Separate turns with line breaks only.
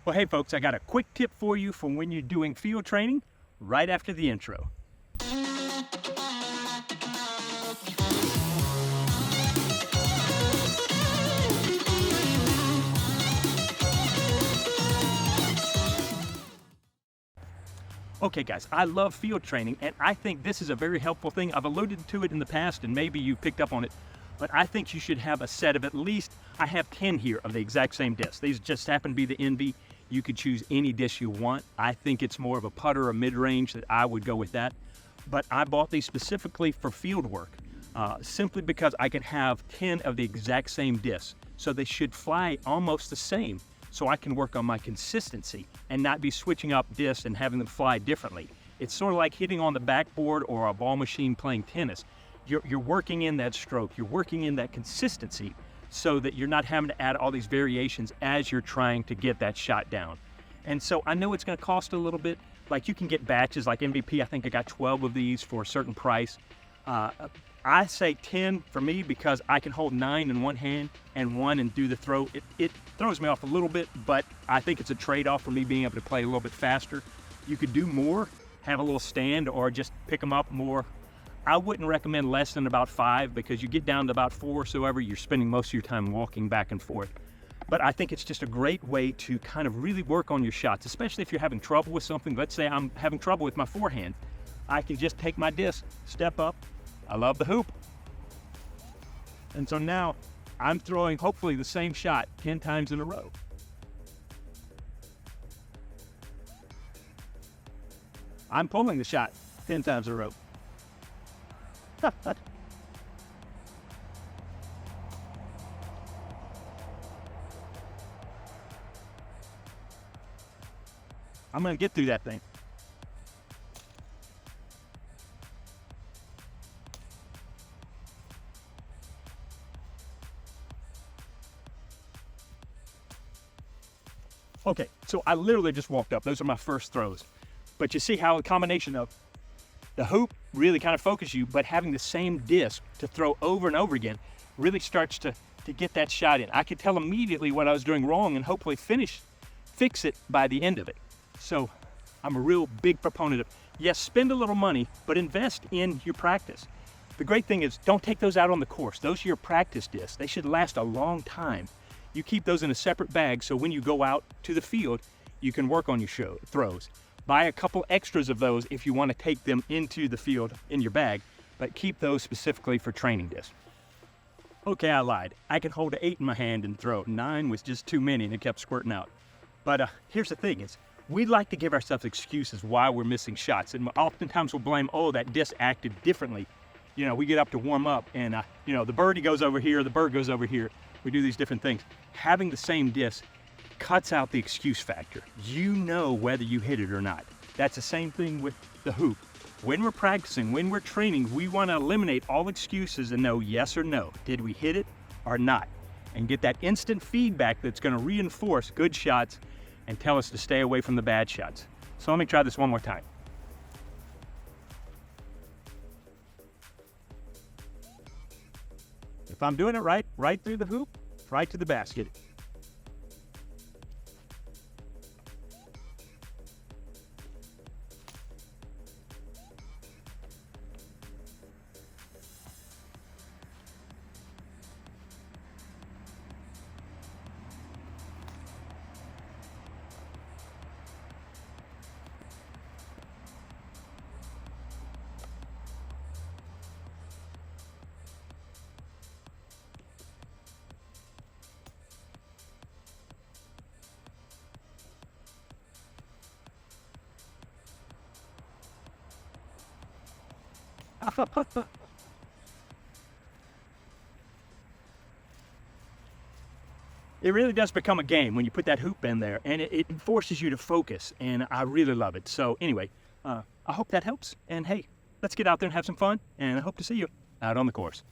Well, hey folks, I got a quick tip for you for when you're doing field training right after the intro. Okay guys, I love field training and I think this is a very helpful thing. I've alluded to it in the past and maybe you picked up on it, but I think you should have a set of at least, I have 10 here of the exact same disc. These just happen to be the Envy. You could choose any disc you want. I think it's more of a putter or mid-range that I would go with that. But I bought these specifically for field work, simply because I can have 10 of the exact same discs. So they should fly almost the same, so I can work on my consistency and not be switching up discs and having them fly differently. It's sort of like hitting on the backboard or a ball machine playing tennis. You're working in that stroke, you're working in that consistency so that you're not having to add all these variations as you're trying to get that shot down. And so I know it's gonna cost a little bit. Like you can get batches like MVP, I think I got 12 of these for a certain price. I say 10 for me because I can hold 9 in one hand and 1 and do the throw. It throws me off a little bit, but I think it's a trade-off for me being able to play a little bit faster. You could do more, have a little stand, or just pick them up more. I wouldn't recommend less than about 5 because you get down to about 4, so ever you're spending most of your time walking back and forth. But I think it's just a great way to kind of really work on your shots, especially if you're having trouble with something. Let's say I'm having trouble with my forehand. I can just take my disc, step up. I love the hoop. And so now I'm throwing hopefully the same shot 10 times in a row. I'm pulling the shot 10 times in a row. I'm gonna get through that thing. Okay, so I literally just walked up. Those are my first throws. But you see how a combination of the hoop really kind of focuses you, but having the same disc to throw over and over again really starts to get that shot in. I could tell immediately what I was doing wrong and hopefully fix it by the end of it. So I'm a real big proponent of, yes, spend a little money, but invest in your practice. The great thing is don't take those out on the course. Those are your practice discs. They should last a long time. You keep those in a separate bag so when you go out to the field, you can work on your throws. Buy a couple extras of those if you want to take them into the field in your bag, but keep those specifically for training discs. Okay, I lied. I can hold an 8 in my hand and throw. 9 was just too many and it kept squirting out. But here's the thing is, we like to give ourselves excuses why we're missing shots. And oftentimes we'll blame, oh, that disc acted differently. You know, we get up to warm up and, the birdie goes over here, the bird goes over here. We do these different things. Having the same disc cuts out the excuse factor. You know whether you hit it or not. That's the same thing with the hoop. When we're practicing, when we're training, we want to eliminate all excuses and know yes or no. Did we hit it or not? And get that instant feedback that's going to reinforce good shots and tell us to stay away from the bad shots. So let me try this one more time. If I'm doing it right through the hoop, right to the basket. It really does become a game when you put that hoop in there, and it forces you to focus, and I really love it. So anyway, I hope that helps, and hey, let's get out there and have some fun, and I hope to see you out on the course.